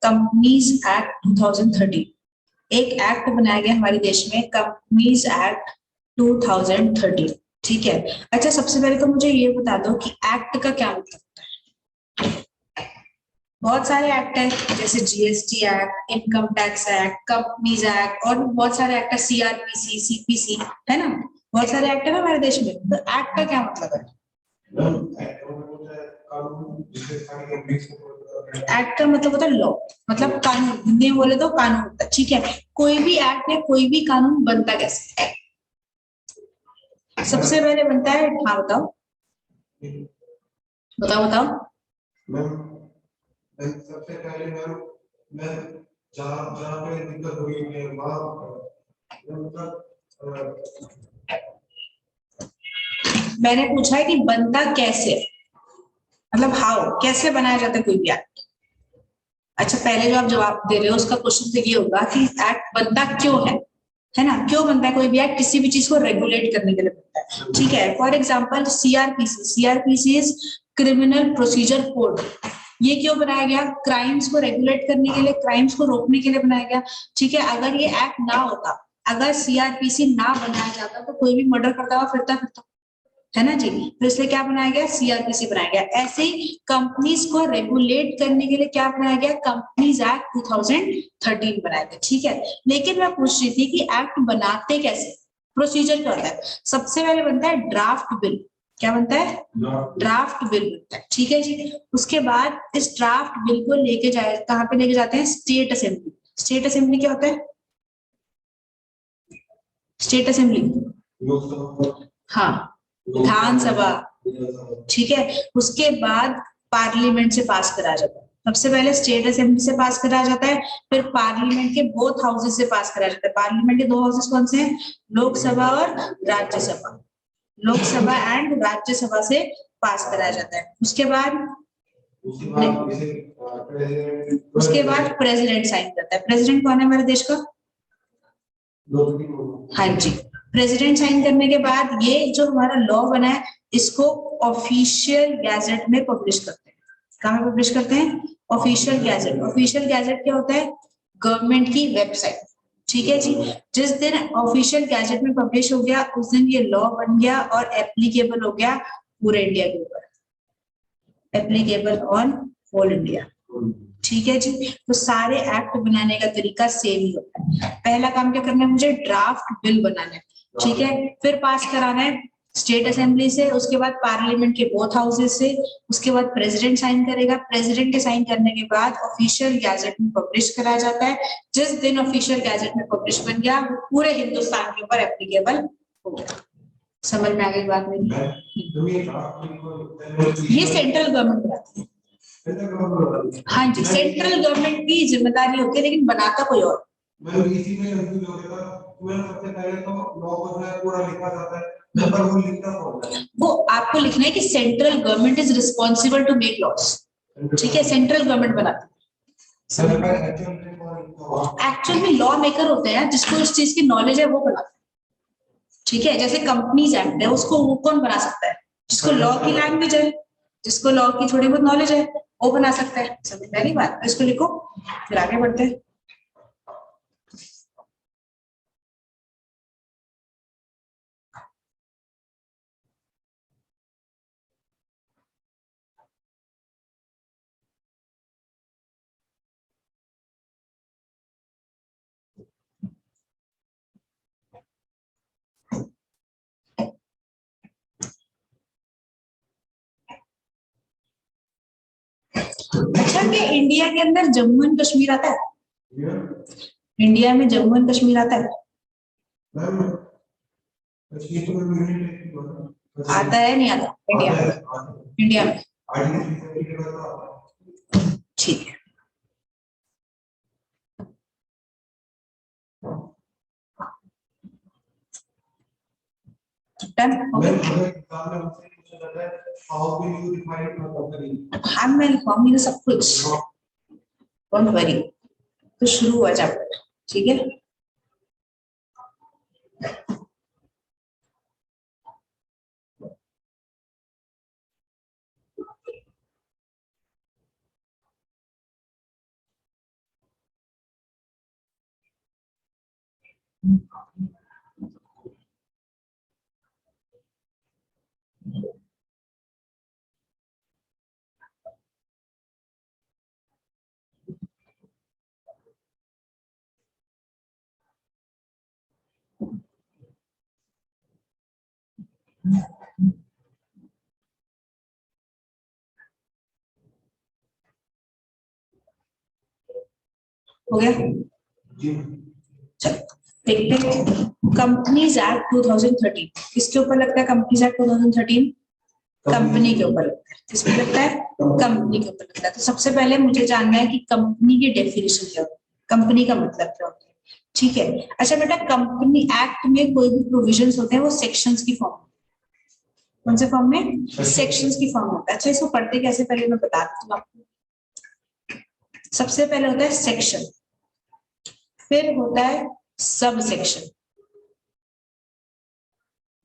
Companies act 2013। एक act बनाया गया हमारे देश में, कंपनीज एक्ट 2013। ठीक है। अच्छा, सबसे पहले तो मुझे ये बता दो कि एक्ट का क्या मतलब होता है। बहुत सारे एक्ट है, जैसे GST act, income tax act, companies act, और बहुत सारे एक्ट है, सीआरपीसी, सीपीसी, है ना। बहुत सारे एक्ट है ना हमारे देश में। तो एक्ट का क्या मतलब है? एक्ट का मतलब होता है लॉ, मतलब कानून। हिंदी में बोले तो कानून होता है। ठीक है। कोई भी एक्ट या कोई भी कानून बनता कैसे है? सबसे पहले बनता है, हाँ बताओ बताओ बताओ। सबसे पहले मैं जहाँ पे दिक्कत हुई है मैंने पूछा है कि बनता कैसे, मतलब हाउ, कैसे बनाया जाता है कोई भी एक्ट। अच्छा, पहले जो आप जवाब दे रहे हो उसका क्वेश्चन तो ये होगा कि एक्ट बनता क्यों है ना। क्यों बनता है कोई भी एक्ट? किसी भी चीज को रेगुलेट करने के लिए बनता है। ठीक है। For example CrPC, CrPC is criminal procedure code. ये क्यों बनाया गया? क्राइम्स को रेगुलेट करने के लिए, क्राइम्स को रोकने के लिए बनाया गया। ठीक है। अगर ये एक्ट ना होता, अगर सीआरपीसी ना बनाया जाता, तो कोई भी मर्डर करता हुआ फिरता फिरता, है ना जी। तो इसलिए क्या बनाया गया? सीआरपीसी बनाया गया। ऐसे ही कंपनीज को रेगुलेट करने के लिए क्या बनाया गया? कंपनीज एक्ट 2013 बनाया गया। ठीक है। लेकिन मैं पूछ रही थी कि एक्ट बनाते कैसे, प्रोसीजर क्या होता है। सबसे पहले बनता है ड्राफ्ट बिल। क्या बनता है? ड्राफ्ट बिल बनता है। ठीक है जी। उसके बाद इस ड्राफ्ट बिल को लेके जाए, कहाँ पे लेके जाते हैं? State assembly. स्टेट असेंबली क्या होता है? स्टेट असेंबली, हाँ, विधानसभा। ठीक है। उसके बाद पार्लियामेंट से पास करा जाता है। सबसे पहले स्टेट असेंबली से पास करा जाता है, फिर पार्लियामेंट के बोथ हाउसेस से पास करा जाता है। पार्लियामेंट के दो हाउसेस कौन से हैं? लोकसभा और राज्यसभा। लोकसभा एंड राज्यसभा से पास कराया जाता है। उसके बाद प्रेसिडेंट साइन करता है। प्रेसिडेंट कौन है हमारे देश का? हाँ जी। प्रेसिडेंट साइन करने के बाद ये जो हमारा लॉ बना है, इसको ऑफिशियल गैजेट में पब्लिश करते हैं। कहाँ पब्लिश करते हैं? Official gazette. ऑफिशियल गैजेट क्या होता है? गवर्नमेंट की वेबसाइट। ठीक है जी। जिस दिन ऑफिशियल गैजेट में पब्लिश हो गया, उस दिन ये लॉ बन गया और एप्लीकेबल हो गया पूरे इंडिया के ऊपर। Applicable on whole India. ठीक है जी। तो सारे एक्ट बनाने का तरीका सेम ही होता है। पहला काम क्या करना है मुझे? ड्राफ्ट बिल बनाना है। ठीक है। फिर पास कराना है स्टेट असेंबली से, उसके बाद पार्लियामेंट के बोथ हाउसेस से, उसके बाद प्रेसिडेंट साइन करेगा। प्रेसिडेंट के साइन करने के बाद ऑफिशियल गैजेट में पब्लिश कराया जाता है। जिस दिन ऑफिशियल गैजेट में पब्लिश बन गया, वो पूरे हिंदुस्तान के ऊपर एप्लीकेबल हो गया। समझ में आ गई बात मेरी? ये सेंट्रल गवर्नमेंट बनाती है। हाँ जी, सेंट्रल गवर्नमेंट की जिम्मेदारी होती है, लेकिन बनाता कोई और। वो आपको लिखना है कि central government is responsible to make loss. ठीक है। सेंट्रल गवर्नमेंट बनाती है। एक्चुअल में लॉ मेकर होते हैं, जिसको इस चीज की नॉलेज है वो बनाते हैं। ठीक है। जैसे कंपनीज एक्ट है, उसको वो कौन बना सकता है? जिसको लॉ की लैंग्वेज है, जिसको लॉ की थोड़ी बहुत नॉलेज है, वो बना सकता है। समझ में आ रही बात? इसको लिखो, फिर आगे बढ़ते हैं। अच्छा, क्या इंडिया के अंदर जम्मू एंड कश्मीर आता है? इंडिया में जम्मू एंड कश्मीर आता है? आता है नहीं आता? इंडिया में, इंडिया में। ठीक है। डन हो गया? हाँ, मैं लिखवाऊंगी सब कुछ, डोंट वरी। तो शुरू हुआ चैप्टर। ठीक है। हो गया? चलो देखते हैं। कंपनीज एक्ट 2013 किसके ऊपर लगता है? कंपनीज एक्ट 2013 कंपनी के ऊपर लगता है। किस पे लगता है? कंपनी के ऊपर लगता है। तो सबसे पहले मुझे जानना है कि कंपनी की डेफिनेशन क्या होती है, कंपनी का मतलब क्या होता है। ठीक है, अच्छा बेटा, कंपनी एक्ट में कोई भी प्रोविजंस होते हैं वो सेक्शंस की फॉर्म, कौन से फॉर्म में? सेक्शंस की फॉर्म होता है। अच्छा, इसको पढ़ते कैसे पहले मैं बता देती हूँ आपको। सबसे पहले होता है सेक्शन, फिर होता है सब सेक्शन,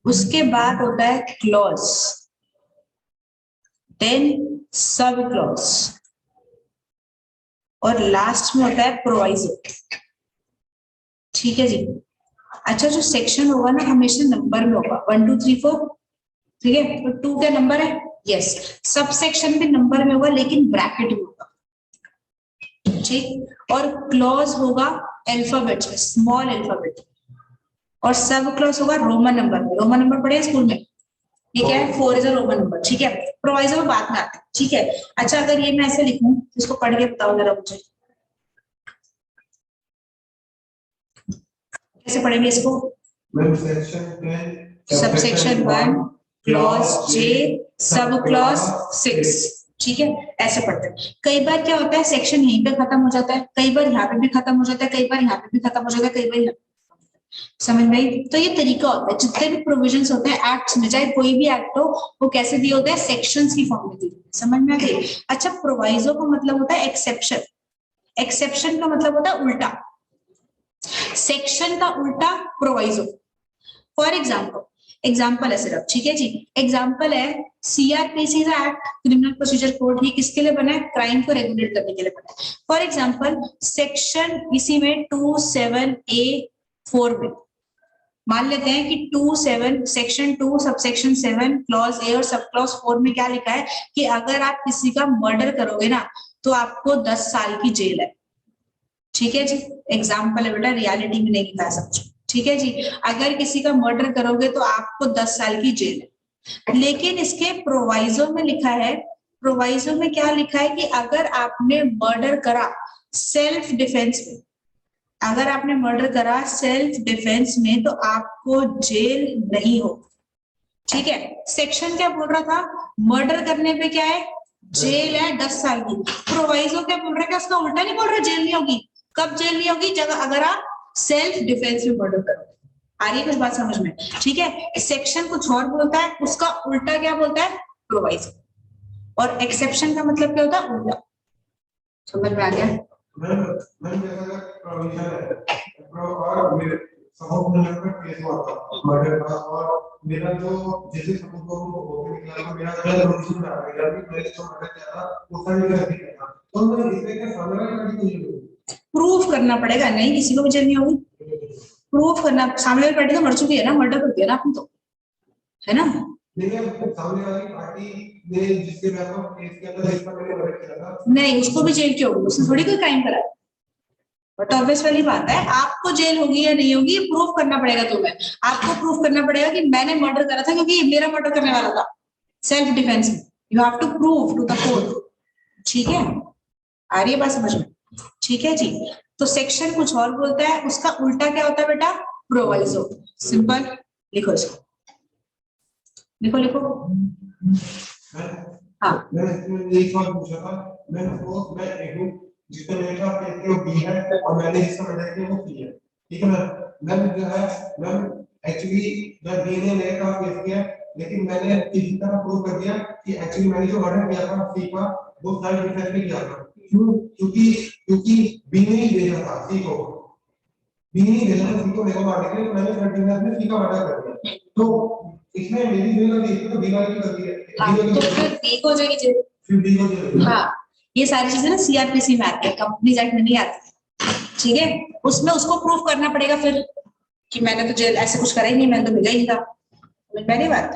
उसके बाद होता है क्लॉज, देन सब क्लॉज, और लास्ट में होता है प्रोवाइजो। ठीक है जी। अच्छा, जो सेक्शन होगा ना हमेशा नंबर में होगा, 1 2 3 4, ठीक है। तो 2 क्या नंबर है? यस। सब सेक्शन भी नंबर में होगा लेकिन ब्रैकेट में होगा, ठीक। और क्लॉज होगा अल्फाबेट में, स्मॉल अल्फाबेट, और सब क्लॉज होगा रोमन नंबर में। रोमन नंबर पढ़े स्कूल में? ये क्या है? 4 इज अ रोमन नंबर, ठीक है। प्रोवाइजर बात में आते हैं, ठीक है। अच्छा, अगर ये मैं ऐसे लिखूं, इसको पढ़ के बताओ जरा मुझे, कैसे पढ़ेंगे इसको? सबसेक्शन 1 क्लॉज जे, सब क्लॉज 6, ठीक है, ऐसे पढ़ते हैं। कई बार क्या होता है, सेक्शन यहीं पे खत्म हो जाता है, कई बार यहाँ पे भी खत्म हो जाता है, कई बार यहाँ पे भी खत्म हो जाता है, कई बार यहाँ पे। समझ में आई? तो ये तरीका होता है, जितने भी प्रोविजंस होते हैं एक्ट्स में, चाहे कोई भी एक्ट हो, वो कैसे दिए होते हैं? सेक्शंस की फॉर्म में दिए होते हैं। समझ में आ गई? अच्छा, प्रोवाइजो का मतलब होता है एक्सेप्शन, एक्सेप्शन का मतलब होता है उल्टा, सेक्शन का उल्टा प्रोवाइजो। फॉर एग्जाम्पल, एग्जाम्पल है सिर्फ, ठीक है जी। एग्जाम्पल है सीआरपीसी का एक्ट, क्रिमिनल प्रोसीजर कोड, ही किसके लिए बना है? क्राइम को रेगुलेट करने के लिए बना है। फॉर एग्जाम्पल सेक्शन इसी में 27A4 में मान लेते हैं कि 27 सेक्शन 2 सबसेक्शन 7 क्लॉज ए और सब क्लॉज 4 में क्या लिखा है कि अगर आप किसी का मर्डर करोगे ना तो आपको 10 साल की जेल है। ठीक है जी, एग्जाम्पल है बेटा, रियलिटी में नहीं लिखा है सब। ठीक है जी, अगर किसी का मर्डर करोगे तो आपको 10 साल की जेल है। लेकिन इसके प्रोवाइजो में लिखा है, प्रोवाइजो में क्या लिखा है कि अगर आपने मर्डर करा सेल्फ डिफेंस में, अगर आपने मर्डर करा सेल्फ डिफेंस में तो आपको जेल नहीं हो। ठीक है, सेक्शन क्या बोल रहा था? मर्डर करने पे क्या है? जेल है 10 साल की। प्रोवाइजो क्या बोल रहा है? क्या उसका उल्टा नहीं बोल रहा जेल नहीं होगी? कब जेल नहीं होगी? जब अगर आप सेल्फ डिफेंस में मर्डर करो। आ रही है कुछ बात समझ में? ठीक है, सेक्शन कुछ और बोलता है, उसका उल्टा क्या बोलता है? प्रोवाइजो। और एक्सेप्शन का मतलब क्या होता है? उल्टा। समझ में आ गया? मर्डर का और मेरा जो जैसे सपोज को ओके निकला तो मेरा जो प्रोविजन था मेरा भी मैंने जो मर्डर किया था वो सारी कर दिया था, तो मैं इसमें क्या सामने वाले पार्टी को प्रूफ करना पड़ेगा। नहीं, किसी को भी जेल नहीं होगी। प्रूफ करना, सामने वाली पार्टी तो मर चुकी है ना, मर्डर कर दिया ना आपने तो, है ना? सामने वाली पार्टी ने जिसके खिलाफ केस किया था, जिसका मैंने मर्डर किया था, नहीं, उसको भी जेल क्यों होगी? उसने थोड़ी कोई क्राइम करा। बट ऑब्वियस वाली बात है, आपको जेल होगी या नहीं होगी प्रूफ करना पड़ेगा। तुम्हें आपको प्रूफ करना पड़ेगा कि मैंने मर्डर करा था क्योंकि मेरा मर्डर करने वाला था सेल्फ डिफेंस में। You have to prove to the court. ठीक है, आ रही है बात समझ में? ठीक है जी। तो सेक्शन कुछ और बोलता है, उसका उल्टा क्या होता है बेटा? प्रोवाइजो। सिंपल, लिखो इसको, लिखो लिखो। हाँ, मैंने एक बार पूछा था, मैं एक जिसने मेरे साथ केस किया वो बी है और मैंने जिसका मर्डर किया वो सी है। ठीक है ना? मैं जो है मैं एक्चुअली जब बी ने मेरे साथ केस किया लेकिन मैंने किसी तरह प्रूव कर दिया कि एक्चुअली मैंने जो मर्डर किया था सी का वो सेल्फ डिफेंस में किया था। क्यों? क्योंकि बी ने ही भेजा था सी को, बी ने ही भेजा था सी को मेरे को मारने के लिए, मैंने सेल्फ डिफेंस में सी का मर्डर कर दिया। तो इसमें मेरी जेल लगी, तो बी वाली कर दी है। तो फिर बी को हो जाएगी जेल। फिर बी को जेल। हाँ, ये सारी चीजें ना सीआरपीसी में आती है, कंपनीज एक्ट में नहीं आती है। ठीक है, उसमें उसको प्रूफ करना पड़ेगा फिर कि मैंने तो जेल ऐसे कुछ करा ही नहीं, मैंने तो भेजा ही था। मेरी बात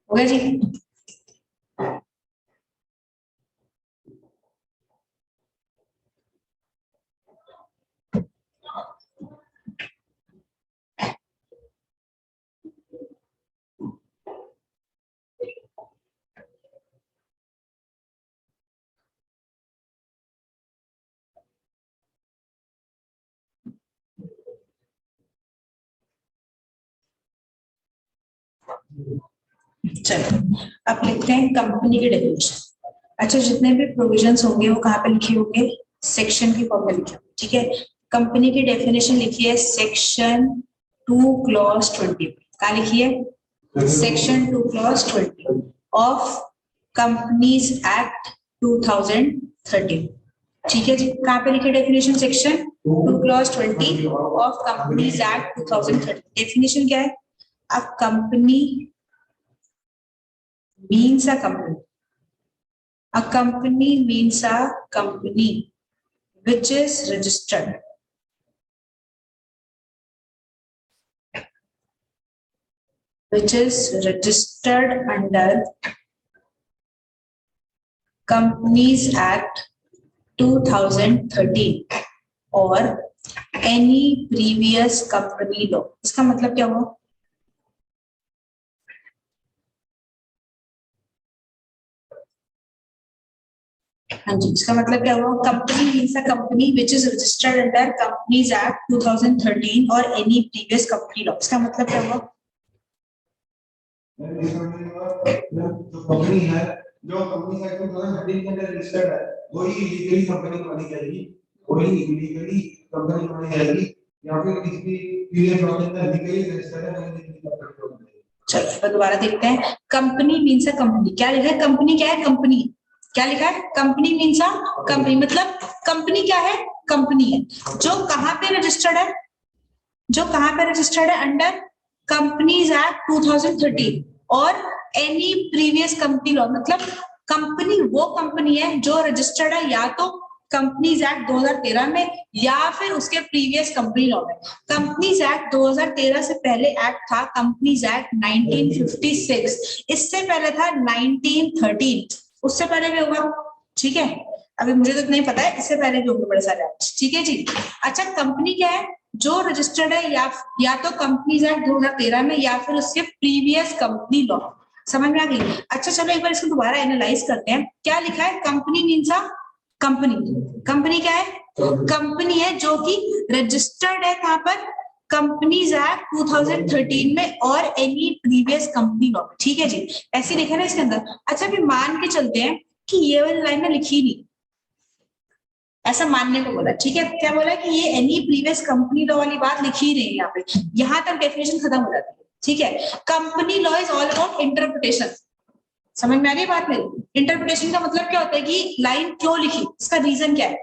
हो गया जी। चलो अब लिखते हैं कंपनी की डेफिनेशन। अच्छा, जितने भी प्रोविजंस होंगे वो कहाँ पे लिखे होंगे, सेक्शन की फॉर्म में लिखे होंगे, ठीक है। कंपनी की डेफिनेशन लिखी है सेक्शन 2 क्लॉज 20, कहाँ लिखी है, section 2 clause 20 of companies act 2013, ठीक है जी। कहाँ पे लिखे definition, section 2 clause 20 of companies act 2013। Definition क्या है, a company means a company. A company means a company which is registered. Which is registered under Companies Act 2013 or any previous company law. इसका मतलब क्या हुआ, हाँ जी, इसका मतलब क्या हुआ, company means a company which is registered under companies act 2013 और एनी प्रीवियस कंपनी लॉ। इसका मतलब क्या हुआ, जो कंपनी है, जो कंपनी एक्ट 2013 के अंदर रजिस्टर्ड है, वही लीगली कंपनी मानी जाएगी, वही लीगली कंपनी मानी जाएगी, या फिर किसी पीरियड लॉ के अंदर लीगली रजिस्टर्ड है, वही लीगली कंपनी मानी जाएगी। चलो तो दोबारा देखते हैं। कंपनी मीन्स अ कंपनी, क्या लिखा है, कंपनी क्या है, कंपनी क्या लिखा है, कंपनी मीन्स अ कंपनी, मतलब कंपनी क्या है, कंपनी है जो कहाँ पे रजिस्टर्ड है, जो कहाँ पे रजिस्टर्ड है, अंडर कंपनीज एक्ट 2013 और एनी प्रीवियस कंपनी लॉ। मतलब कंपनी वो कंपनी है जो रजिस्टर्ड है या तो कंपनीज एक्ट 2013 में या फिर उसके प्रीवियस कंपनी लॉ में। कंपनीज एक्ट 2013 से पहले एक्ट था कंपनीज एक्ट 1956, इससे पहले था 1913, उससे पहले भी होगा, ठीक है। अभी मुझे तो नहीं पता है, इससे पहले भी होंगे बड़े सारे एक्ट, ठीक है जी। अच्छा, कंपनी क्या है, जो रजिस्टर्ड है या तो कंपनीज एक्ट 2013 में या फिर उसके प्रीवियस कंपनी लॉ। समझ में आ गई। अच्छा चलो एक बार इसको दोबारा एनालाइज करते हैं। क्या लिखा है, company means a company, company क्या है, कंपनी है जो कि रजिस्टर्ड है कहां पर, कंपनीज एक्ट 2013 में और एनी प्रीवियस कंपनी लॉ, ठीक है जी। ऐसे लिखा है ना इसके अंदर। अच्छा अभी मान के चलते हैं कि ये वाली लाइन में लिखी नहीं, ऐसा मानने को बोला, ठीक है। क्या बोला कि ये एनी प्रीवियस कंपनी लॉ वाली बात लिखी नहीं है यहाँ पे, यहाँ तक डेफिनेशन खत्म हो जाती है, ठीक है। Company law is all about interpretation. समझ में आ रही है बात मेरी। इंटरप्रिटेशन का मतलब क्या होता है कि लाइन क्यों लिखी, इसका रीजन क्या है,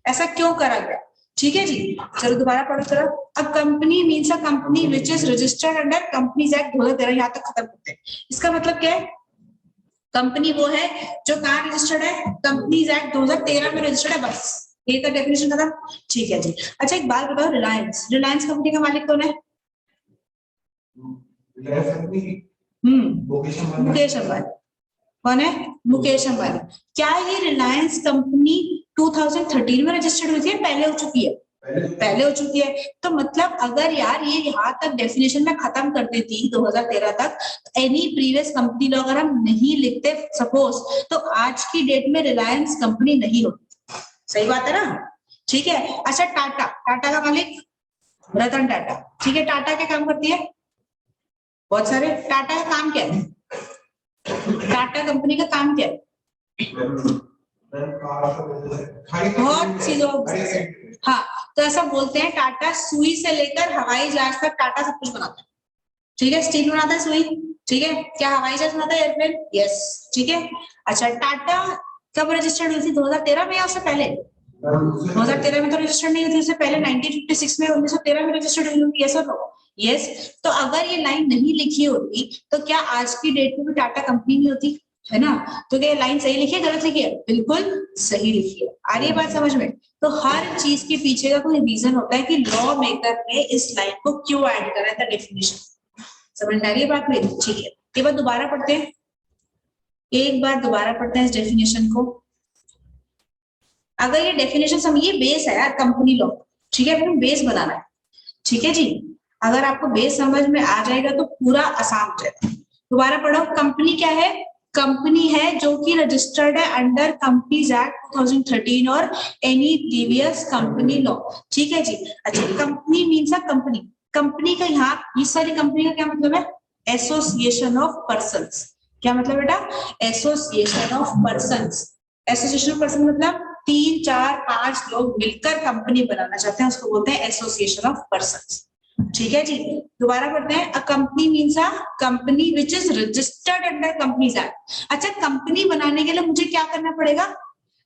ऐसा क्यों करा गया, ठीक है जी। चलो दोबारा पढ़ो चलो। अब company means a company which is registered under companies act 2013, यहाँ तक खत्म होते हैं। इसका मतलब क्या है, कंपनी वो है जो कहाँ रजिस्टर्ड है, कंपनीज एक्ट 2013 में रजिस्टर्ड है, बस ये तो डेफिनेशन खत्म, ठीक है जी। अच्छा एक बात बताओ, रिलायंस, रिलायंस कंपनी का मालिक कौन है, मुकेश अंबानी। कौन है, मुकेश अंबानी। क्या ये रिलायंस कंपनी 2013 में रजिस्टर्ड हुई थी, पहले हो चुकी है, पहले हो चुकी है। तो मतलब अगर यार ये यहाँ तक डेफिनेशन में खत्म कर देती 2013 तक, एनी प्रीवियस कंपनी लॉ अगर हम नहीं लिखते सपोज, तो आज की डेट में रिलायंस कंपनी नहीं होती। सही बात है ना, ठीक है। अच्छा टाटा, टाटा का मालिक, रतन टाटा, ठीक है। टाटा क्या काम करती है? बहुत सारे। टाटा का काम क्या है? टाटा कंपनी का काम क्या है? बहुत चीजों, हाँ, तो ऐसा बोलते हैं टाटा सुई से लेकर हवाई जहाज तक टाटा सब कुछ बनाता है, ठीक है। स्टील बनाता है, सुई, ठीक है। क्या हवाई जहाज बनाता है? एयरप्लेन, यस, ठीक है। अच्छा, टाटा कब रजिस्टर्ड हुई थी? 2013 में या उससे पहले? 2013 में तो रजिस्टर्ड नहीं हुई थी, उससे पहले 1956 में, 1913 में रजिस्टर्ड हुई होगी, यस और नो? यस। तो अगर ये लाइन नहीं लिखी होती तो क्या आज की डेट में भी टाटा कंपनी नहीं होती, है ना? तो क्या लाइन सही लिखी है, गलत लिखी है? बिल्कुल सही लिखी है। आ रही है बात समझ में? तो हर चीज के पीछे का कोई रीजन होता है कि लॉ मेकर ने इस लाइन को क्यों ऐड करा है, द डेफिनेशन। समझ में आ रही है बात मेरी? ठीक है, एक बार दोबारा पढ़ते हैं, एक बार दोबारा पढ़ते हैं इस डेफिनेशन को। अगर ये डेफिनेशन समझिए, बेस है यार कंपनी लॉ, ठीक है, अपने बेस बनाना है, ठीक है जी। अगर आपको बेस समझ में आ जाएगा तो पूरा आसान हो जाएगा। दोबारा पढ़ो, कंपनी क्या है? कंपनी है जो कि रजिस्टर्ड है अंडर कंपनीज एक्ट 2013 और एनी प्रीवियस कंपनी लॉ, ठीक है जी। अच्छा, company means a company, company का यहाँ इस सारी कंपनी का क्या मतलब है? Association of persons. क्या मतलब बेटा? Association of persons. Association of person मतलब 3, 4, 5 लोग मिलकर कंपनी बनाना चाहते हैं, उसको बोलते हैं एसोसिएशन ऑफ पर्सन्स, ठीक है जी। दोबारा पढ़ते हैं, a company means a company which is registered under companies act. अच्छा, कंपनी बनाने के लिए मुझे क्या करना पड़ेगा?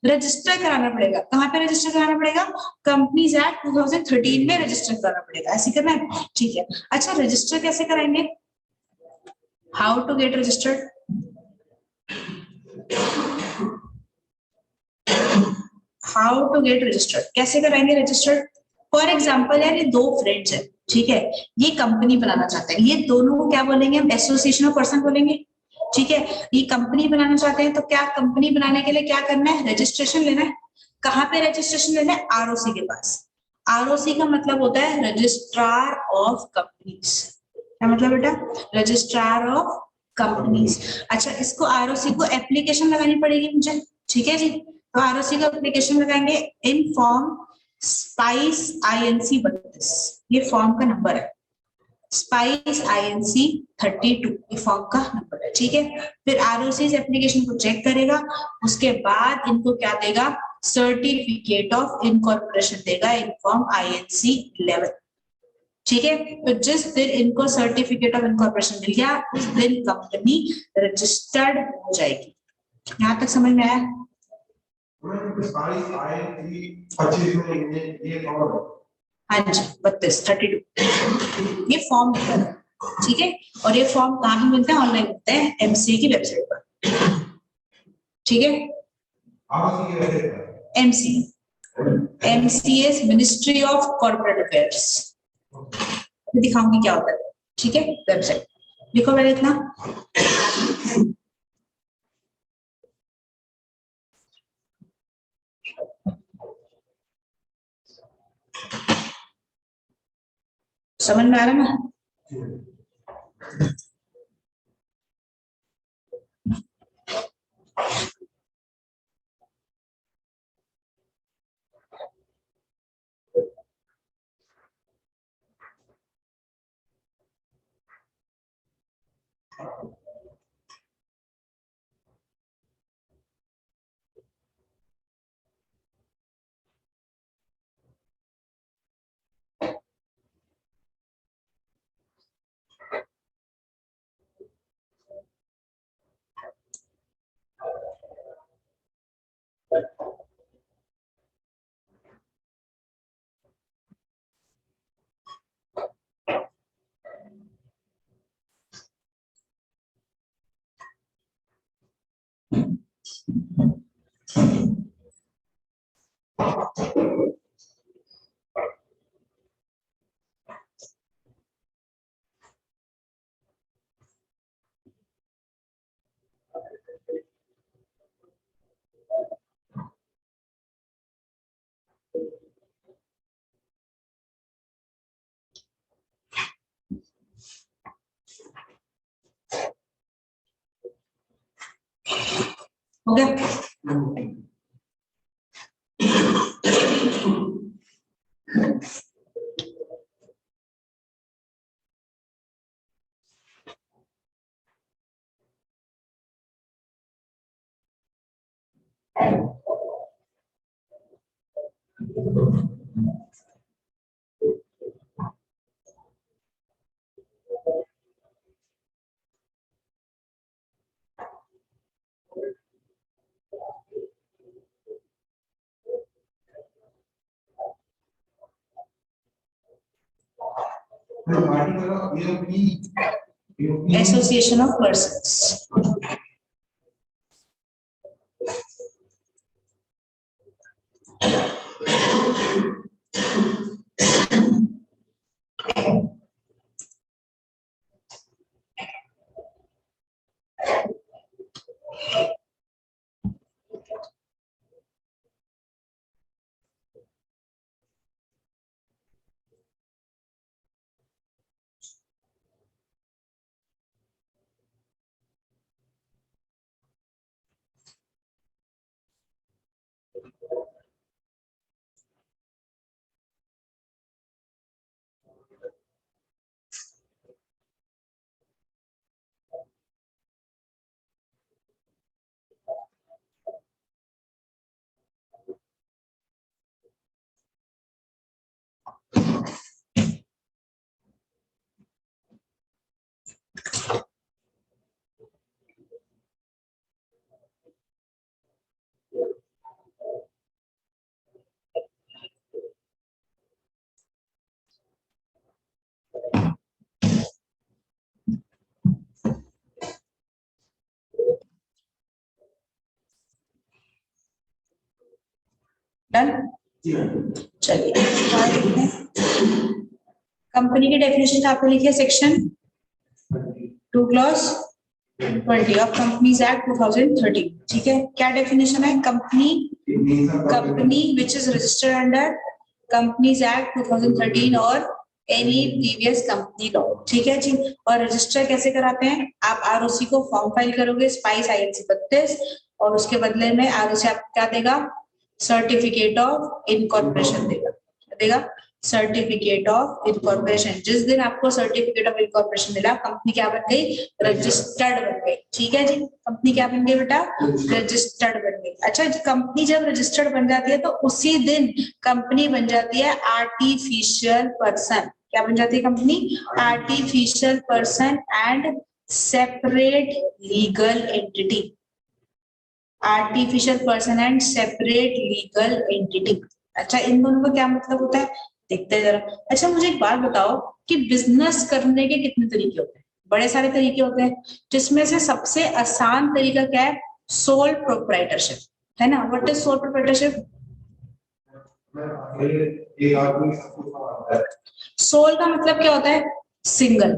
रजिस्टर कराना पड़ेगा। कहाँ पे रजिस्टर कराना पड़ेगा? कंपनीज एक्ट 2013 में रजिस्टर कराना पड़ेगा, ऐसे करना है, ठीक है। अच्छा, रजिस्टर कैसे कराएंगे? How to get registered? How to get registered, कैसे कराएंगे रजिस्टर्ड? फॉर एग्जाम्पल यार, ये दो फ्रेंड्स है, ठीक है, ये कंपनी बनाना चाहते हैं, ये दोनों को क्या बोलेंगे हम? एसोसिएशन ऑफ पर्सन बोलेंगे, ठीक है। ये कंपनी बनाना चाहते हैं, तो क्या कंपनी बनाने के लिए क्या करना है? रजिस्ट्रेशन लेना है। कहाँ पे रजिस्ट्रेशन लेना है? आरओसी के पास। आरओसी का मतलब होता है रजिस्ट्रार ऑफ कंपनीज। क्या मतलब बेटा? Registrar of companies. अच्छा, इसको आरओसी को एप्लीकेशन लगानी पड़ेगी मुझे, ठीक है जी। तो आरओसी का एप्लीकेशन लगाएंगे इन फॉर्म स्पाइस INC 32, ये फॉर्म का नंबर है, स्पाइस INC 32, ये फॉर्म का नंबर है, ठीक है। फिर आरओसी इस एप्लीकेशन को चेक करेगा, उसके बाद इनको क्या देगा? सर्टिफिकेट ऑफ इनकॉर्पोरेशन देगा इन फॉर्म INC 11, ठीक है। तो जिस दिन इनको सर्टिफिकेट ऑफ इनकॉर्पोरेशन मिल गया, उस दिन कंपनी रजिस्टर्ड हो जाएगी। यहाँ तक समझ में आया? हाँ जी, 32, 32 ये फॉर्म मिलता है, ठीक है। और ये फॉर्म कहाँ पे मिलते हैं? ऑनलाइन मिलते हैं MCA की वेबसाइट पर, ठीक है। MCA ministry of corporate affairs, दिखाऊंगी क्या होता है, ठीक है। वेबसाइट लिखो पहले इतना। समझ में आ रहा है ना? हो गया? Association of persons. डन। चलिए कंपनी की डेफिनेशन कहाँ पे लिखी है? Section 2 clause 20 of companies act 2013। ठीक है, क्या डेफिनेशन है? Company which is registered under companies act 2013 और एनी प्रीवियस कंपनी लॉ। ठीक है जी। और रजिस्टर कैसे कराते हैं? आप आरओसी को फॉर्म फाइल करोगे स्पाइस INC 32 और उसके बदले में आरओसी आपको क्या देगा? सर्टिफिकेट ऑफ इनकॉर्पोरेशन देगा सर्टिफिकेट ऑफ इनकॉर्पोरेशन। जिस दिन आपको सर्टिफिकेट ऑफ इनकॉर्पोरेशन मिला, कंपनी क्या बन गई? रजिस्टर्ड बन गई। ठीक है जी, कंपनी क्या बन गई बेटा? रजिस्टर्ड बन गई। अच्छा जी, कंपनी जब रजिस्टर्ड बन जाती है तो उसी दिन कंपनी बन जाती है आर्टिफिशियल पर्सन। क्या बन जाती है company? Artificial person and separate legal entity. Artificial person and separate legal entity. अच्छा, इन दोनों का क्या मतलब होता है? देखते हैं जरा। अच्छा, मुझे एक बात बताओ कि बिजनेस करने के कितने तरीके होते हैं? बड़े सारे तरीके होते हैं, जिसमें से सबसे आसान तरीका क्या है? सोल प्रोप्राइटरशिप, है ना? What is sole proprietorship? Sole का मतलब क्या होता है? सिंगल।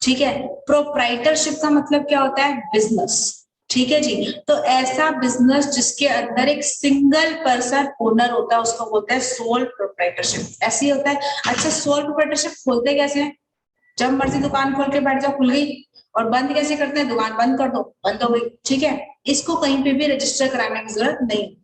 ठीक है, प्रोप्राइटरशिप का मतलब क्या होता है? बिजनेस। ठीक है जी। तो ऐसा बिजनेस जिसके अंदर एक सिंगल पर्सन ओनर होता है उसको बोलते हैं सोल प्रोप्राइटरशिप। ऐसे ही होता है। अच्छा, सोल प्रोप्राइटरशिप खोलते कैसे हैं? जब मर्जी दुकान खोल के बैठ जाओ, खुल गई। और बंद कैसे करते हैं? दुकान बंद कर दो, बंद हो गई। ठीक है, इसको कहीं पे भी रजिस्टर कराने की जरूरत नहीं।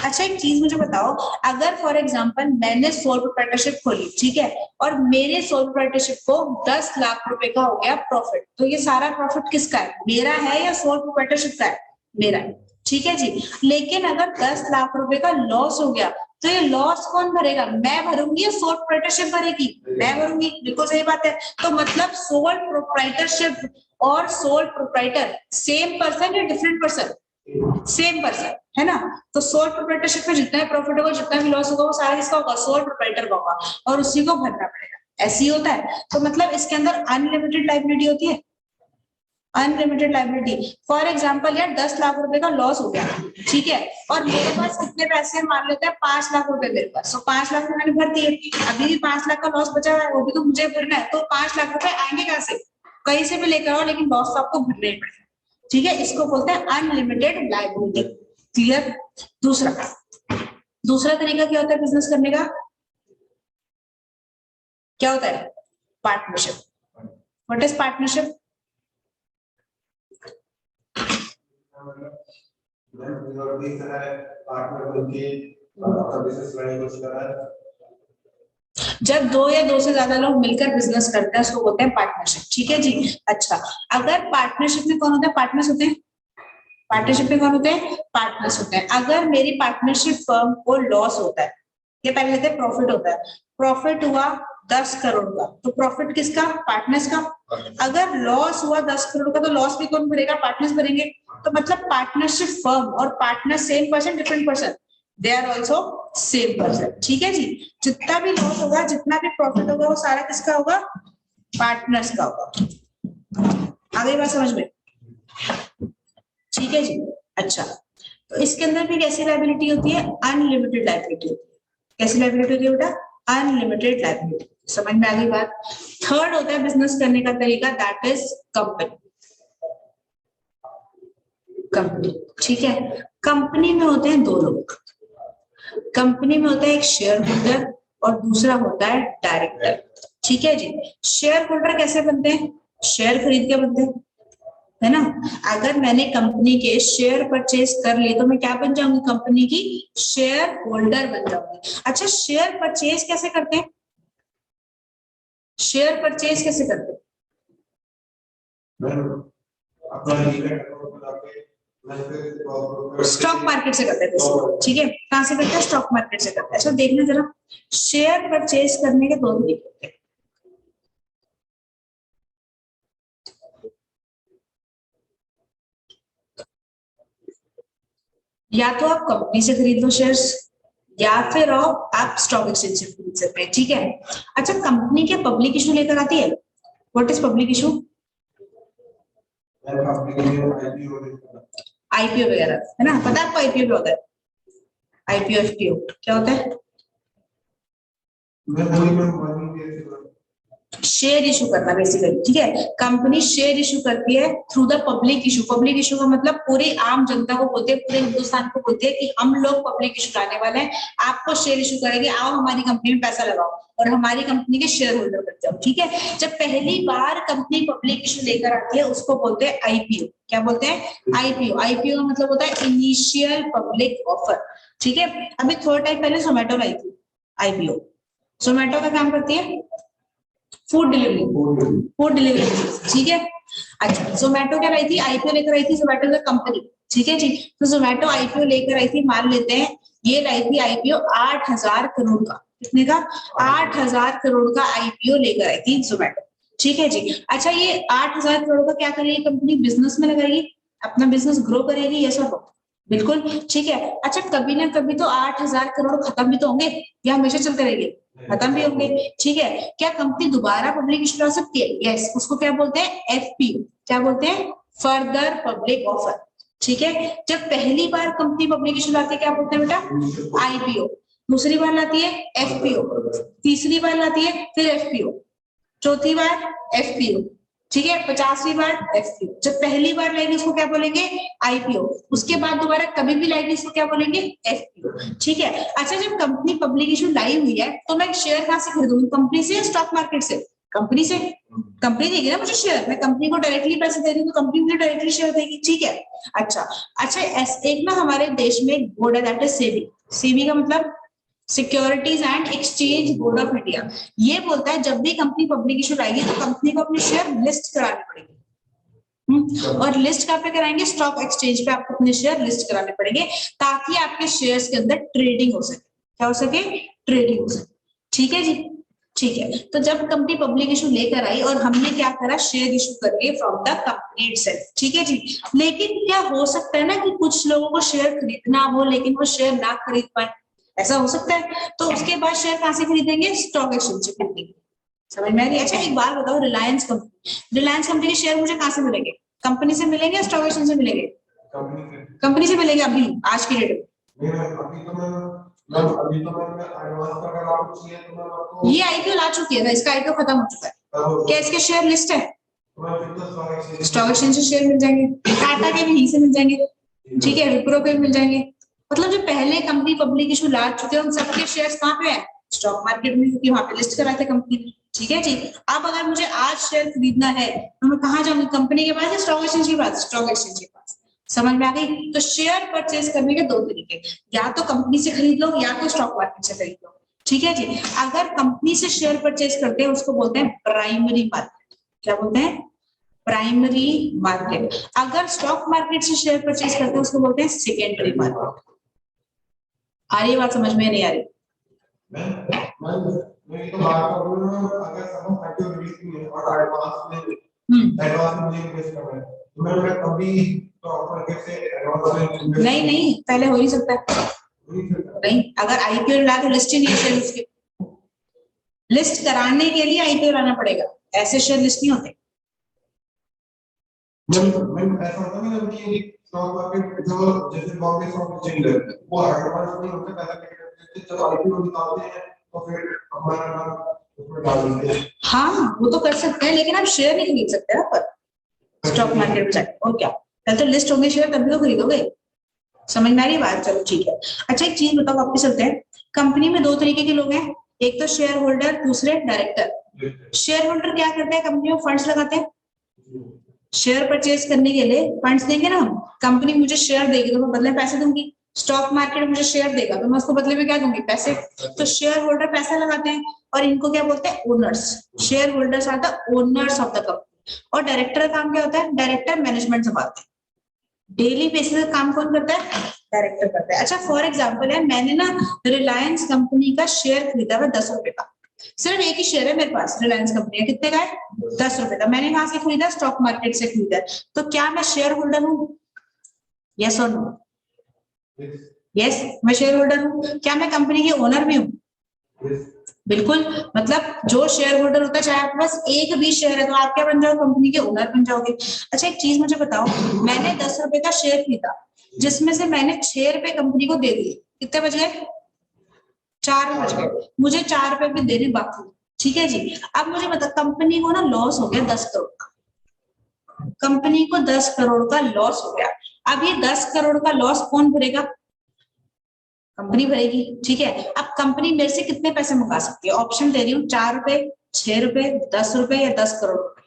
अच्छा, एक चीज मुझे बताओ, अगर फॉर एग्जांपल मैंने सोल प्रोप्राइटरशिप खोली, ठीक है, और मेरे सोल प्रोप्राइटरशिप को 10 लाख रुपए का हो गया प्रॉफिट, तो ये सारा प्रॉफिट किसका है? मेरा है या सोल प्रोप्राइटरशिप का है? मेरा है। ठीक है जी। लेकिन अगर 10 लाख रुपए का लॉस हो गया तो ये लॉस कौन भरेगा? मैं भरूंगी या सोल प्रोप्राइटरशिप भरेगी? मैं भरूंगी। बिल्कुल सही बात है। तो मतलब सोल प्रोप्राइटरशिप और सोल प्रोप्राइटर सेम पर्सन या डिफरेंट पर्सन? सेम पर्सन, है ना? तो सोल प्रोप्राइटरशिप में जितना प्रॉफिट होगा, जितना भी लॉस होगा, वो सारा किसका होगा? सोल प्रोप्राइटर का होगा, और उसी को भरना पड़ेगा। ऐसे ही होता है। तो मतलब इसके अंदर अनलिमिटेड लायबिलिटी होती है। Unlimited liability. फॉर एग्जांपल यार 10 लाख रुपए का लॉस हो गया, ठीक है, और मेरे पास कितने पैसे? मान लेते हैं 5 लाख रुपए मेरे पास। तो 5 लाख मैंने भर दिए, अभी भी 5 लाख का लॉस बचा हुआ है, वो भी तो मुझे भरना है। तो 5 लाख रुपए आएंगे कहां से? कहीं से भी लेकर आओ, लेकिन लॉस तो आपको भरना ही पड़ेगा। ठीक है, इसको बोलते हैं अनलिमिटेड लायबिलिटी। क्लियर? दूसरा तरीका क्या होता है बिजनेस करने का? क्या होता है? पार्टनरशिप। What is partnership? जब 2 या 2 से ज्यादा लोग मिलकर बिजनेस करते हैं उसको बोलते हैं पार्टनरशिप। ठीक है जी। अच्छा, अगर पार्टनरशिप में कौन होता है? पार्टनर्स होते हैं पार्टनरशिप में कौन होते हैं? पार्टनर्स होते हैं। अगर मेरी पार्टनरशिप फर्म को लॉस होता है, ये पहले लेते हैं प्रॉफिट होता है, प्रॉफिट हुआ 10 करोड़ का, तो प्रॉफिट किसका? पार्टनर्स का। अगर लॉस हुआ 10 करोड़ का, तो लॉस भी कौन भरेगा? पार्टनर्स भरेंगे। तो मतलब पार्टनरशिप फर्म और partner same person, different person, they are also same person. ठीक है जी, जितना भी लॉस होगा, जितना भी प्रॉफिट होगा, वो सारा किसका होगा? पार्टनर्स का होगा। आ गई बात समझ में? ठीक है जी। अच्छा, तो इसके अंदर भी कैसी लायबिलिटी होती है? अनलिमिटेड लायबिलिटी होती है। कैसी लायबिलिटी होती है बेटा? Unlimited liability. समझ में आ गई बात? थर्ड होता है बिजनेस करने का तरीका, दैट इज कंपनी। कंपनी, ठीक है। कंपनी में होते हैं दो लोग। कंपनी में होता है एक शेयर होल्डर और दूसरा होता है डायरेक्टर। ठीक है जी। शेयर होल्डर कैसे बनते हैं? शेयर खरीद के बनते हैं, है ना। अगर मैंने कंपनी के शेयर परचेज कर लिए तो मैं क्या बन जाऊंगी? कंपनी की शेयर होल्डर बन जाऊंगी। अच्छा, शेयर परचेज कैसे करते हैं? शेयर परचेज कैसे करते हैं? स्टॉक मार्केट से करते हैं। ठीक है, कहां से करते हैं? स्टॉक मार्केट से करते हैं। अच्छा देखना जरा, शेयर परचेज करने के दो तरीके होते हैं। या तो आप कंपनी से खरीद लो शेयर्स, या फिर आप स्टॉक एक्सचेंज से खरीद सकते हैं। ठीक है। अच्छा, कंपनी के पब्लिक इशू लेकर आती है। What is public issue? IPO वगैरह, है ना। पता है आपको आईपीओ क्या होता है? आईपीओ एफपीओ क्या होता है? शेयर इशू करना बेसिकली। ठीक है, कंपनी शेयर इशू करती है through the public issue. Public issue का मतलब पूरी आम जनता को बोलते हैं, पूरे हिंदुस्तान को बोलते हैं कि हम लोग पब्लिक इशू लाने वाले हैं, आपको शेयर इशू करेंगे, आओ हमारी कंपनी में पैसा लगाओ और हमारी कंपनी के शेयर होल्डर बन जाओ। ठीक है। जब पहली बार कंपनी पब्लिक इशू लेकर आती है उसको बोलते हैं आईपीओ। क्या बोलते हैं? आईपीओ। आईपीओ का मतलब होता है इनिशियल पब्लिक ऑफर। ठीक है। अभी थोड़ा टाइम पहले जोमेटो लाई थी आईपीओ। जोमेटो का काम करती है फूड डिलीवरी, फूड डिलीवरी। ठीक है। अच्छा, जोमेटो क्या लाई थी? आईपीओ लेकर आई थी जोमेटो का कंपनी। ठीक है जी। तो जोमेटो आईपीओ लेकर आई थी, मान लेते हैं ये लाई थी आईपीओ 8,000 करोड़ का। कितने का? 8,000 करोड़ का आईपीओ लेकर आई थी जोमेटो। ठीक है जी। अच्छा, ये 8,000 करोड़ का क्या करेगी कंपनी? बिजनेस में लगाएगी, अपना बिजनेस ग्रो करेगी। ये सब बिल्कुल ठीक है। अच्छा, कभी ना कभी तो 8,000 करोड़ खत्म भी तो होंगे, या हमेशा चलते रहेंगे? खत्म भी होंगे। ठीक है। क्या कंपनी दोबारा पब्लिक इशू ला सकती है? यस। उसको क्या बोलते हैं? एफपीओ। क्या बोलते हैं? Further public offer. ठीक है। जब पहली बार कंपनी पब्लिक इशू लाती है क्या बोलते हैं बेटा? आईपीओ। दूसरी बार लाती है एफपीओ, तीसरी बार लाती है फिर एफपीओ, चौथी बार एफपीओ। ठीक है। 50वीं बार एफपीओ। जब पहली बार लाएगी उसको क्या बोलेंगे? आईपीओ। उसके बाद दोबारा कभी भी लाएगी उसको क्या बोलेंगे? एफपीओ। ठीक है। अच्छा, जब कंपनी पब्लिक इशू लाई हुई है तो मैं शेयर कहां से खरीदूंगी? कंपनी से या स्टॉक मार्केट से? कंपनी से। कंपनी देगी ना मुझे शेयर, मैं कंपनी को डायरेक्टली पैसे दे रही हूँ तो कंपनी मुझे डायरेक्टली शेयर देगी। ठीक है। अच्छा अच्छा, एक ना हमारे देश में बोर्ड है दैट इज सेबी। सेबी का मतलब securities and exchange board of India. ये बोलता है जब भी कंपनी पब्लिक इशू लाएगी तो कंपनी को अपने शेयर लिस्ट कराने पड़ेंगे। और लिस्ट कहाँ पे कराएंगे? स्टॉक एक्सचेंज पे आपको अपने शेयर लिस्ट कराने पड़ेंगे, ताकि आपके शेयर्स के अंदर ट्रेडिंग हो सके। क्या हो सके? ट्रेडिंग हो सके। ठीक है जी। ठीक है। तो जब कंपनी पब्लिक इशू लेकर आई और हमने क्या करा? शेयर इशू करके फ्रॉम द कंपनी इटसेल्फ। ठीक है जी। लेकिन क्या हो सकता है ना कि कुछ लोगों को शेयर खरीदना हो लेकिन वो शेयर ना खरीद पाए, ऐसा हो सकता है। तो उसके बाद शेयर कहां से खरीदेंगे? स्टॉक एक्सचेंज से खरीदेंगे। समझ में आ गई? अच्छा, एक बात बताओ, रिलायंस कंपनी के शेयर मुझे कहां से मिलेंगे? कंपनी से मिलेंगे या स्टॉक एक्सचेंज से मिलेंगे? कंपनी से मिलेंगे अभी, आज की डेट में। ये आईपीओ ला चुकी है, इसका आईपीओ खत्म हो चुका है। क्या इसके शेयर लिस्ट है? स्टॉक एक्सचेंज से शेयर मिल जाएंगे, टाटा के भी यहीं से मिल जाएंगे। ठीक है, विप्रो के भी मिल जाएंगे। मतलब जो पहले कंपनी पब्लिक इशू ला चुके हैं उन सबके शेयर्स कहाँ पे है? स्टॉक मार्केट में, क्योंकि वहां पे लिस्ट कराए थे कंपनी। ठीक है जी। अब अगर मुझे आज शेयर खरीदना है तो मैं कहाँ जाऊंगी? कंपनी के पास या स्टॉक एक्सचेंज के पास? स्टॉक एक्सचेंज के पास। समझ में आ गई? तो शेयर परचेज करने के दो तरीके, या तो कंपनी से खरीद लो या तो स्टॉक मार्केट से खरीद लो। ठीक है जी। अगर कंपनी से शेयर परचेज करते हैं उसको बोलते हैं प्राइमरी मार्केट। क्या बोलते हैं? Primary market. अगर स्टॉक मार्केट से शेयर परचेज करते हैं उसको बोलते हैं सेकेंडरी मार्केट। आ रही है बात समझ में, नहीं आ रही? मैं ये तो बात कर रहा हूँ, अगर सब आईपीओ रिलीज में और एडवांस में इन्वेस्ट कर रहे हैं तो मैं कभी स्टॉक मार्केट से एडवांस में नहीं नहीं, पहले हो नहीं सकता। नहीं, अगर आईपीओ ला तो लिस्ट ही नहीं है शेयर उसके। लिस्ट कराने के लिए आईपीओ लाना पड़ेगा, ऐसे शेयर लिस्ट नहीं होते। मैं ऐसा होता है ना कि स्टॉक मार्केट जो जैसे बॉम्बे स्टॉक एक्सचेंज है वो एडवांस नहीं होता, पहले जब आईपीओ निकालते हैं तो फिर हमारा नाम उसमें डाल देते हैं। हाँ वो तो कर सकते हैं, लेकिन आप शेयर नहीं खरीद सकते ना पर स्टॉक मार्केट में जाके। और क्या, पहले तो लिस्ट होंगे शेयर तभी तो खरीदोगे। समझ में आ रही बात? चलो ठीक है। अच्छा एक चीज बताओ, वापस चलते हैं। कंपनी में दो तरीके के लोग हैं, एक तो शेयर होल्डर, दूसरे डायरेक्टर। शेयर होल्डर क्या करते हैं? कंपनी में फंड्स लगाते हैं। शेयर परचेज करने के लिए फंड्स देंगे ना हम, कंपनी मुझे शेयर देगी तो मैं बदले में पैसे दूंगी। स्टॉक मार्केट मुझे शेयर देगा तो मैं उसको बदले में क्या दूंगी? पैसे। तो शेयर होल्डर पैसा लगाते हैं और इनको क्या बोलते हैं? Owners. Share holders are the owners of the company. और डायरेक्टर का काम क्या होता है? डायरेक्टर मैनेजमेंट संभालते हैं। डेली बेसिस पे काम कौन करता है? डायरेक्टर करता है। अच्छा फॉर एग्जांपल है, मैंने ना रिलायंस कंपनी का शेयर खरीदा हुआ 10 रुपए का। सिर्फ एक ही शेयर है मेरे पास रिलायंस कंपनी का। कितने का है? 10 रुपए का। मैंने कहां से खरीदा? स्टॉक मार्केट से खरीदा है। तो क्या मैं शेयर होल्डर हूँ? यस और नो? यस, मैं शेयर होल्डर हूँ। क्या मैं कंपनी के ओनर भी हूँ? बिल्कुल। मतलब जो शेयर होल्डर होता है, चाहे आपके पास एक भी शेयर है तो आप क्या बन जाओगे? कंपनी के ओनर बन जाओगे। अच्छा एक चीज मुझे बताओ, मैंने 10 रुपए का शेयर खरीदा जिसमें से मैंने 6 रुपए कंपनी को दे दिए, कितने बच गए? 4 बच गए। मुझे 4 रुपए भी देने बाकी। ठीक है जी। अब मुझे बता, कंपनी को ना लॉस हो गया 10 करोड़ का। कंपनी को 10 करोड़ का लॉस हो गया। अब ये 10 करोड़ का लॉस कौन भरेगा? कंपनी भरेगी। ठीक है। अब कंपनी मेरे से कितने पैसे मंगा सकती है? ऑप्शन दे रही हूँ, 4 रुपए, 6 रुपए, 10 रुपए या 10 करोड़ रुपए।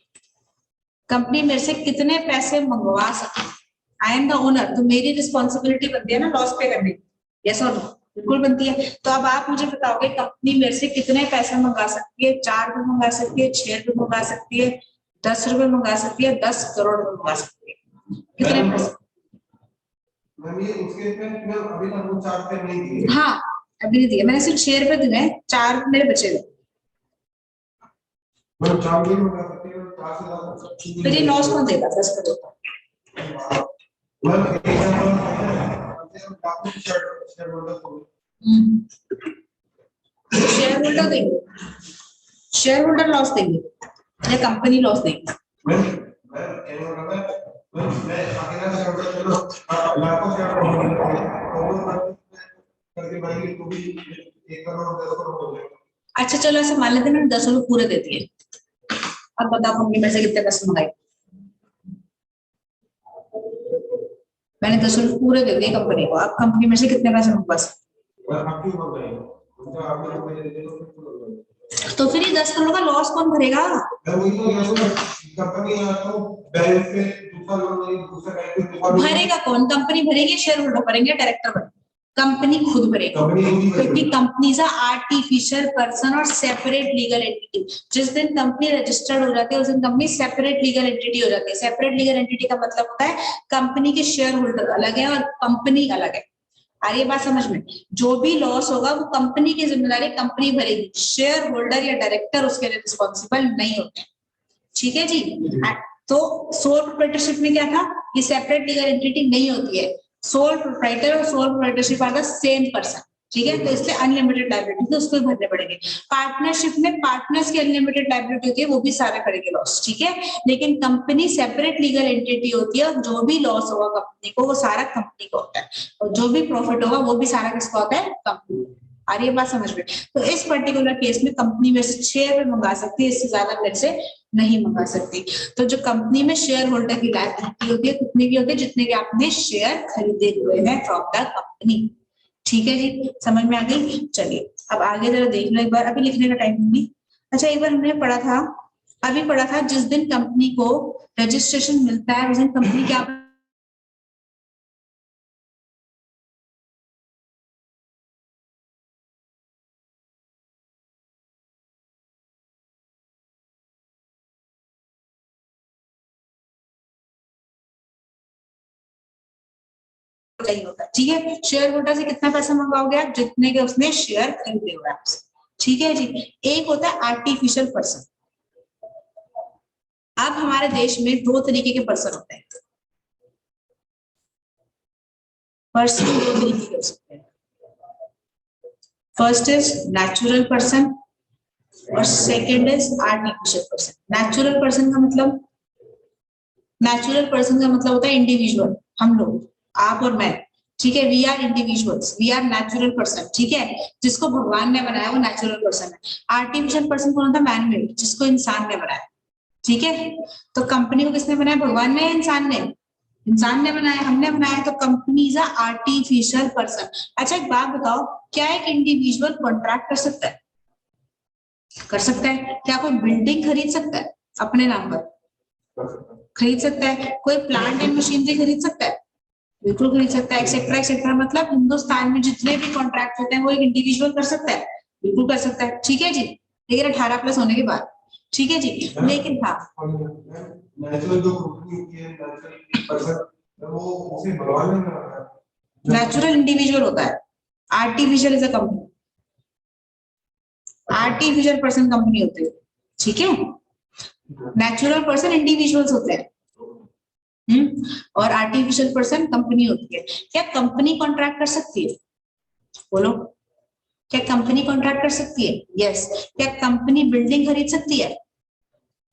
कंपनी मेरे से कितने पैसे मंगवा सकती है? आई एम द ओनर, तो मेरी रिस्पॉन्सिबिलिटी बनती है ना लॉस पे करने की। यस और नो? बिल्कुल बनती है। तो अब आप मुझे बताओगे कंपनी मेरे से कितने पैसे मंगा सकती है? 4 रुपए मंगा सकती है, 6 रुपए मंगा सकती है, 10 रुपए मंगा सकती है, 10 करोड़ रुपए मंगा सकती है। कितने पैसे? ये उसके पे मैं अभी तक वो 4 रुपए नहीं दिए। हाँ अभी नहीं दिए, मैंने सिर्फ 6 रुपए दिए हैं, 4 मेरे बचे हुए। मैं 4 नहीं मंगा सकती, मैं 4 से ज्यादा फिर ये लॉस कौन देगा? 10 करोड़ का। मैं एग्जांपल आपने शेयर होल्डर को शेयर होल्डर देंगे, शेयर होल्डर लॉस देंगे या कंपनी लॉस देगी? मैं कहने वाला मैं अकेला शेयर होल्डर चलो लाखों शेयर होल्डर करके भाई को भी 1 करोड़ 10 करोड़ हो जाएगा। अच्छा चलो ऐसे मान लेते हैं मैंने 10 रुपए पूरे दे दिए। अब बताओ कंपनी में से कितने पैसे मंगाए? मैंने 10 रुपए पूरे दे दिए कंपनी को, अब कंपनी में से कितने पैसे मंगवा सकते? और आप क्यों बोल रहे हो? उनका आपने रुपए दे दिए तो क्यों बोल रहे हो? तो फिर ये 10 करोड़ का लॉस कौन भरेगा? मैं वही तो कह रहा हूँ, कंपनी या तो बैंक से दूसरा लोन नहीं, दूसरा बैंक से दूसरा लोन भरेगा कौन? कंपनी भरेगी, शेयर होल्डर भरेंगे, डायरेक्टर भरेंगे? कंपनी खुद भरेगी, क्योंकि कंपनी का आर्टिफिशियल पर्सन और सेपरेट लीगल एंटिटी। जिस दिन कंपनी रजिस्टर्ड हो जाती है उस दिन कंपनी सेपरेट लीगल एंटिटी हो जाती है। सेपरेट लीगल एंटिटी का मतलब होता है कंपनी के शेयर होल्डर अलग है और कंपनी अलग है। आ रही है बात समझ में? जो भी लॉस होगा वो कंपनी की जिम्मेदारी कंपनी भरेगी, शेयर होल्डर या डायरेक्टर उसके लिए रिस्पॉन्सिबल नहीं होते। ठीक है जी। तो सोल प्रोप्राइटरशिप में क्या था? ये सेपरेट लीगल एंटिटी नहीं होती है। सोल प्रोप्राइटर और sole proprietorship are the same person. ठीक है, तो इसलिए अनलिमिटेड लायबिलिटी तो उसको भरने पड़ेंगे। पार्टनरशिप में पार्टनर्स की अनलिमिटेड लायबिलिटी होती है, वो भी सारे करेंगे लॉस। ठीक है, लेकिन कंपनी सेपरेट लीगल एंटिटी होती है और जो भी लॉस होगा कंपनी को वो सारा कंपनी को होता है, और जो भी प्रॉफिट होगा वो भी सारा किसका होता है? कंपनी। आ रही है बात समझ में? तो इस पर्टिकुलर केस में कंपनी में से 6 रुपए मंगा सकती है, इससे ज्यादा मेरे से नहीं मंगा सकती। तो जो कंपनी में शेयर होल्डर की लायबिलिटी होती है कितनी की होती है? जितने के आपने शेयर खरीदे हुए हैं फ्रॉम द कंपनी। ठीक है जी, समझ में आ गई? चलिए अब आगे जरा देख लो एक बार, अभी लिखने का टाइम नहीं। अच्छा एक बार हमने पढ़ा था, अभी पढ़ा था, जिस दिन कंपनी को रजिस्ट्रेशन मिलता है उस दिन कंपनी क्या चाहिए होता है, ठीक है। शेयर होल्डर से कितना पैसा मंगवाओगे आप, जितने के उसने शेयर खरीदे हुए आपसे, ठीक है जी। एक होता है आर्टिफिशियल पर्सन। अब हमारे देश में दो तरीके के पर्सन होते हैं, पर्सन दो तरीके के हो सकते हैं। फर्स्ट इज नेचुरल पर्सन और second is artificial person. Natural person का मतलब, नेचुरल पर्सन का मतलब होता है इंडिविजुअल, हम लोग, आप और मैं, ठीक है। We are individuals, we are natural person, ठीक है। जिसको भगवान ने बनाया वो नेचुरल पर्सन है। आर्टिफिशियल पर्सन कौन होता है, मैन मेड, जिसको इंसान ने बनाया, ठीक है। तो कंपनी को किसने बनाया, भगवान ने या इंसान ने? इंसान ने बनाया, हमने बनाया, तो company is a artificial person. अच्छा एक बात बताओ, क्या एक इंडिविजुअल कॉन्ट्रैक्ट कर सकता है? कर सकता है। क्या कोई बिल्डिंग खरीद सकता है अपने नाम पर? खरीद सकता है। कोई प्लांट एंड मशीनरी खरीद सकता है? बिल्कुल खरीद सकता है, एक्सेट्रा एक्सेट्रा। मतलब हिंदुस्तान में जितने भी कॉन्ट्रैक्ट होते हैं वो एक इंडिविजुअल कर सकता है, बिल्कुल कर सकता है, ठीक है जी। लेकिन 18+ होने के बाद, ठीक है जी। लेकिन हाँ, नेचुरल जो कंपनी होती है, नेचुरल पर्सन, वो उसे भगवान ने बनाया। नेचुरल इंडिविजुअल होता है, artificial is a company, artificial person company होती है, ठीक है। नेचुरल पर्सन इंडिविजुअल्स होते हैं, और आर्टिफिशियल पर्सन कंपनी होती है। क्या कंपनी कॉन्ट्रैक्ट कर सकती है? बोलो, क्या कंपनी कॉन्ट्रैक्ट कर सकती है? यस। क्या कंपनी बिल्डिंग खरीद सकती है?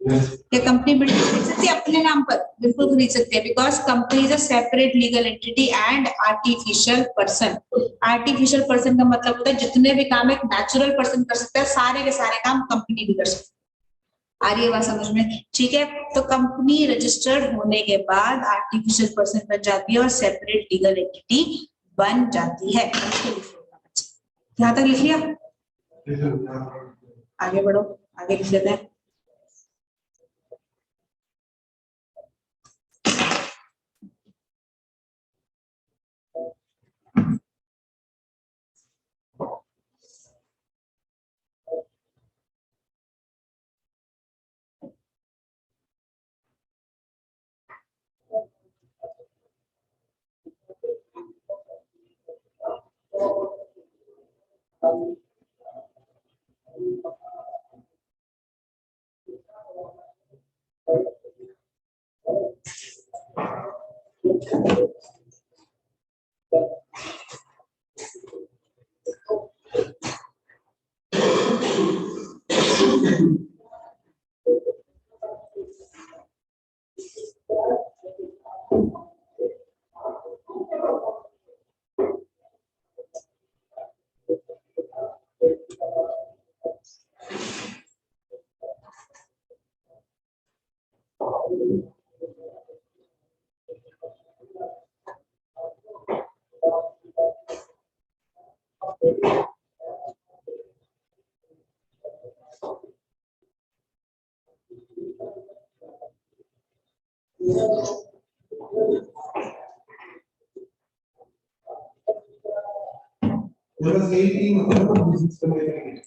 क्या कंपनी बिल्डिंग खरीद सकती है अपने नाम पर? बिल्कुल खरीद सकती है, because company is a separate legal entity and artificial person. Artificial person का मतलब होता है जितने भी काम एक नेचुरल पर्सन कर सकता है, सारे के सारे काम कंपनी भी कर सकती है। आ रही है बात समझ में? ठीक है। तो कंपनी रजिस्टर्ड होने के बाद आर्टिफिशियल पर्सन बन जाती है और सेपरेट लीगल एंटिटी बन जाती है। यहाँ तक लिख लिया? आगे बढ़ो, आगे लिख लेते हैं।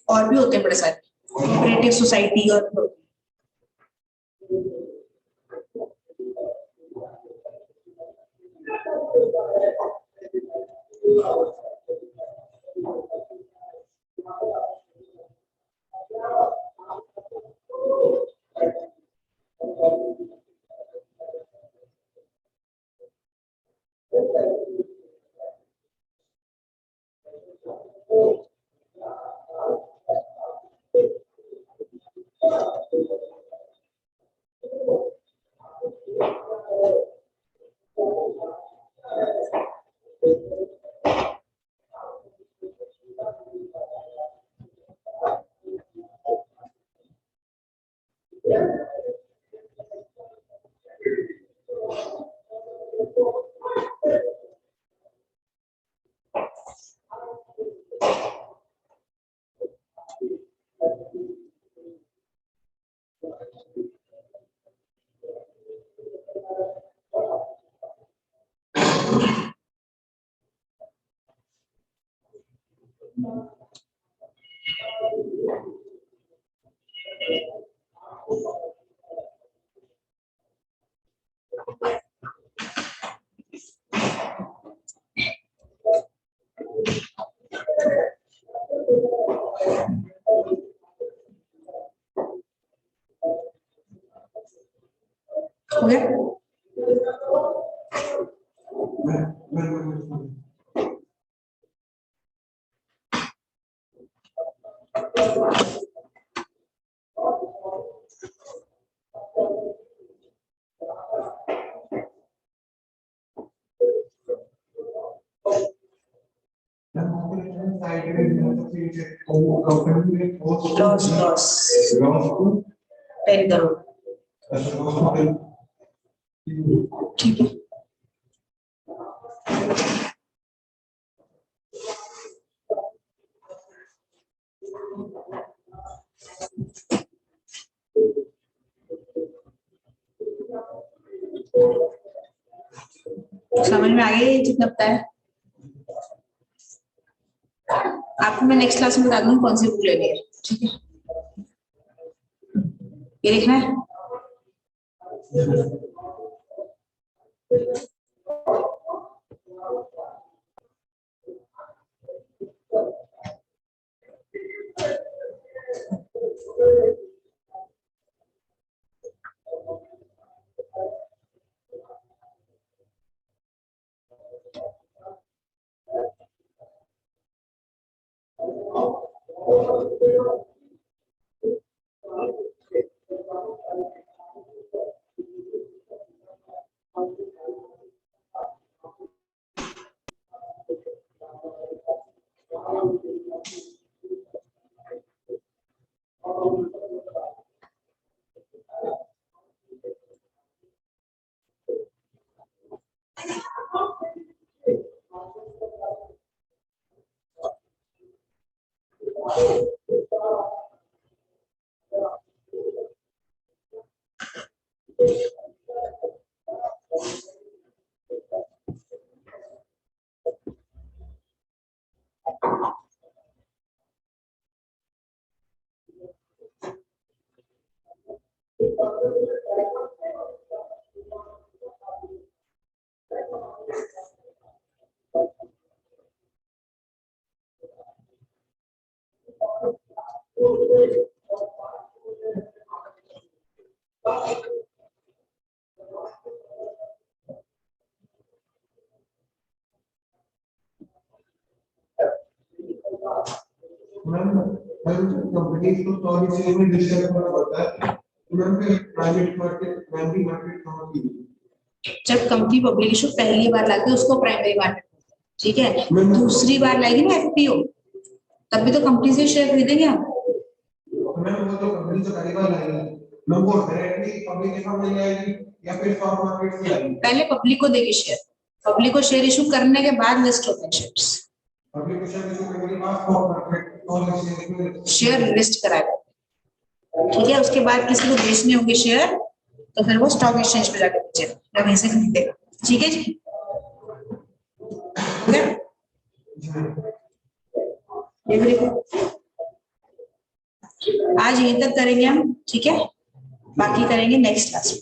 और भी होते हैं बड़े सारे, कोऑपरेटिव सोसाइटी और लॉस लॉस 10 करोड़, ठीक है। समझ में आ गया ये जितना बताया आपको? मैं नेक्स्ट क्लास में बता दूंगी कौन सी बुक लेनी है, ठीक है। ये देखना है। कंपनीज को पॉलिसी में डिसीजन करना होता है, उन्होंने प्राइवेट मार्केट प्राइमरी मार्केट कहाँ की? जब कंपनी पब्लिक इशू पहली बार लाती है उसको प्राइमरी मार्केट, ठीक है। दूसरी बार लाएगी ना एफपीओ, तब भी तो कंपनी से शेयर खरीदेंगे आप। मैंने वो तो कंपनी से पहली बार लाएगी, लोगों को डायरेक्टली पब्लिक के सामने लाएगी या फिर स्टॉक मार्केट से लाएगी? पहले पब्लिक को देगी शेयर, पब्लिक को शेयर इशू करने के बाद लिस्ट होते हैं शेयर्स। पब्लिक को शेयर इशू करने के बाद स्टॉक मार्केट और शेयर लिस्ट कराएगा, ठीक है। उसके बाद किसी को बेचने होंगे शेयर तो फिर वो स्टॉक एक्सचेंज पे जाकर बेचेगा या वहीं से खरीदेगा, ठीक है जी। आज यहीं तक करेंगे हम, ठीक है। बाकी करेंगे नेक्स्ट क्लास में।